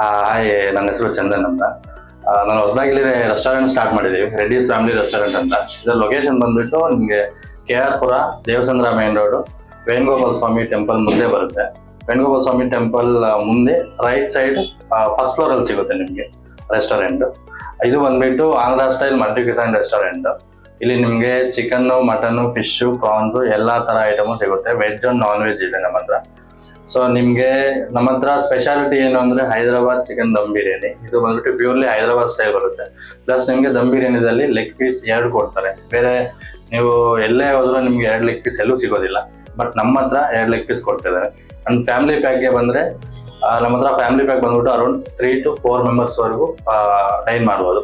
Hi, ನನ್ನ ಹೆಸರು ಚಂದನ್ ಅಂತ. ನಾನು ಹೊಸದಾಗಿ ಇಲ್ಲಿ ರೆಸ್ಟೋರೆಂಟ್ ಸ್ಟಾರ್ಟ್ ಮಾಡಿದ್ದೀವಿ, ರೆಡ್ಡಿಸ್ ಫ್ಯಾಮಿಲಿ ರೆಸ್ಟೋರೆಂಟ್ ಅಂತ. ಇದರ ಲೊಕೇಶನ್ ಬಂದ್ಬಿಟ್ಟು ನಿಮಗೆ KR ಪುರ ದೇವಸಂದ್ರ ಮೇನ್ ರೋಡು, ವೇಣುಗೋಪಾಲ ಸ್ವಾಮಿ ಟೆಂಪಲ್ ಮುಂದೆ ಬರುತ್ತೆ. ವೇಣುಗೋಪಾಲ ಸ್ವಾಮಿ ಟೆಂಪಲ್ ಮುಂದೆ ರೈಟ್ ಸೈಡ್ ಫಸ್ಟ್ ಫ್ಲೋರ್ ಅಲ್ಲಿ ಸಿಗುತ್ತೆ ನಿಮಗೆ ರೆಸ್ಟೋರೆಂಟ್. ಇದು ಬಂದ್ಬಿಟ್ಟು ಆಂಧ್ರ ಸ್ಟೈಲ್ ಮಲ್ಟಿ ಕ್ಯೂಸೈನ್ ರೆಸ್ಟೋರೆಂಟ್. ಇಲ್ಲಿ ನಿಮಗೆ ಚಿಕನ್, ಮಟನ್, ಫಿಶ್, ಪ್ರಾನ್ಸ್ ಎಲ್ಲಾ ತರ ಐಟಮು ಸಿಗುತ್ತೆ. ವೆಜ್ ಅಂಡ್ ನಾನ್ ವೆಜ್ ಇದೆ ನಮ್ಮ ಹತ್ರ. ಸೊ ನಿಮ್ಗೆ ನಮ್ಮ ಹತ್ರ ಸ್ಪೆಷಾಲಿಟಿ ಏನು ಅಂದ್ರೆ ಹೈದರಾಬಾದ್ ಚಿಕನ್ ದಮ್ ಬಿರಿಯಾನಿ. ಇದು ಬಂದ್ಬಿಟ್ಟು ಪ್ಯೂರ್ಲಿ ಹೈದರಾಬಾದ್ ಸ್ಟೈಲ್ ಬರುತ್ತೆ. ಪ್ಲಸ್ ನಿಮ್ಗೆ ದಮ್ ಬಿರಿಯಾನಿದಲ್ಲಿ ಲೆಗ್ ಪೀಸ್ 2 ಕೊಡ್ತಾರೆ. ಬೇರೆ ನೀವು ಎಲ್ಲೇ ಹೋದ್ರೂ ನಿಮ್ಗೆ 2 ಲೆಗ್ ಪೀಸ್ ಎಲ್ಲೂ ಸಿಗೋದಿಲ್ಲ. ಬಟ್ ನಮ್ಮ ಹತ್ರ 2 ಲೆಗ್ ಪೀಸ್ ಕೊಡ್ತಿದ್ದಾರೆ. ಅಂಡ್ ಫ್ಯಾಮಿಲಿ ಪ್ಯಾಕ್ಗೆ ಬಂದ್ರೆ ನಮ್ಮ ಹತ್ರ ಫ್ಯಾಮಿಲಿ ಪ್ಯಾಕ್ ಬಂದ್ಬಿಟ್ಟು ಅರೌಂಡ್ 3 to 4 ಮೆಂಬರ್ಸ್ ವರೆಗೂ ಡೈನ್ ಮಾಡ್ಬೋದು.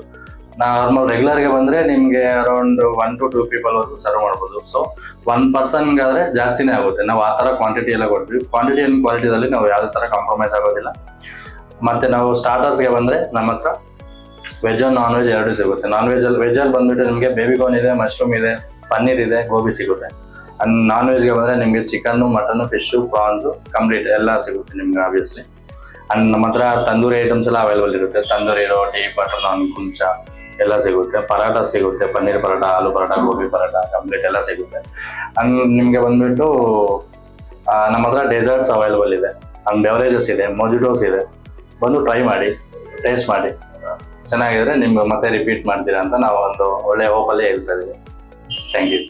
ನಾರ್ಮಲ್ ರೆಗ್ಯುಲರ್ಗೆ ಬಂದ್ರೆ ನಿಮ್ಗೆ ಅರೌಂಡ್ 1 to 2 ಪೀಪಲ್ ವರೆಗೂ ಸರ್ವ್ ಮಾಡ್ಬೋದು. ಸೊ 1 ಪರ್ಸನ್ಗಾದ್ರೆ ಜಾಸ್ತಿನೇ ಆಗುತ್ತೆ. ನಾವು ಆ ತರ ಕ್ವಾಂಟಿಟಿ ಎಲ್ಲ ಕೊಡ್ತೀವಿ. ಕ್ವಾಂಟಿಟಿ ಅಂಡ್ ಕ್ವಾಲಿಟಿದಲ್ಲಿ ನಾವು ಯಾವುದೇ ತರ ಕಾಂಪ್ರಮೈಸ್ ಆಗೋದಿಲ್ಲ. ಮತ್ತೆ ನಾವು ಸ್ಟಾರ್ಟರ್ಸ್ಗೆ ಬಂದ್ರೆ ನಮ್ಮ ಹತ್ರ ವೆಜ್ ಅಂಡ್ ನಾನ್ ವೆಜ್ 2 ಸಿಗುತ್ತೆ. ವೆಜ್ ಅಲ್ಲಿ ಬಂದ್ಬಿಟ್ಟು ನಿಮಗೆ ಬೇಬಿ ಕಾರ್ನ್ ಇದೆ, ಮಶ್ರೂಮ್ ಇದೆ, ಪನ್ನೀರ್ ಇದೆ, ಗೋಬಿ ಸಿಗುತ್ತೆ. ಅಂಡ್ ನಾನ್ ವೆಜ್ಗೆ ಬಂದ್ರೆ ನಿಮಗೆ chicken, mutton, fish, prawns complete ಎಲ್ಲ ಸಿಗುತ್ತೆ ನಿಮ್ಗೆ ಆಬ್ವಿಯಸ್ಲಿ. ಅಂಡ್ ನಮ್ಮ ಹತ್ರ ತಂದೂರಿ ಐಟಮ್ಸ್ ಎಲ್ಲ ಅವೈಲೇಬಲ್ ಇರುತ್ತೆ. ತಂದೂರಿ ರೋಟಿ, ಬಟರ್ ನಾನ್, ಕುಂಚ ಎಲ್ಲ ಸಿಗುತ್ತೆ. ಪರಾಟ ಸಿಗುತ್ತೆ, ಪನ್ನೀರ್ ಪರಾಟ, ಆಲೂ ಪರಾಟ, ಗೋಬಿ ಪರಾಟ ಕಂಪ್ಲೀಟ್ ಎಲ್ಲ ಸಿಗುತ್ತೆ. ಅಂಡ್ ನಿಮ್ಗೆ ಬಂದ್ಬಿಟ್ಟು ನಮ್ಮ ಹತ್ರ ಡೆಸರ್ಟ್ಸ್ ಅವೈಲೇಬಲ್ ಇದೆ. ಅಂಡ್ ಬೆವರೇಜಸ್ ಇದೆ, ಮೊಜಿಟೋಸ್ ಇದೆ. ಬಂದು ಟ್ರೈ ಮಾಡಿ, ಟೇಸ್ಟ್ ಮಾಡಿ. ಚೆನ್ನಾಗಿದ್ರೆ ನಿಮ್ಗೆ ಮತ್ತೆ ರಿಪೀಟ್ ಮಾಡ್ತೀರಾ ಅಂತ ನಾವು ಒಂದು ಒಳ್ಳೆ ಹೋಪಲ್ಲಿ ಹೇಳ್ತಾ ಇದ್ದೀವಿ. Thank you.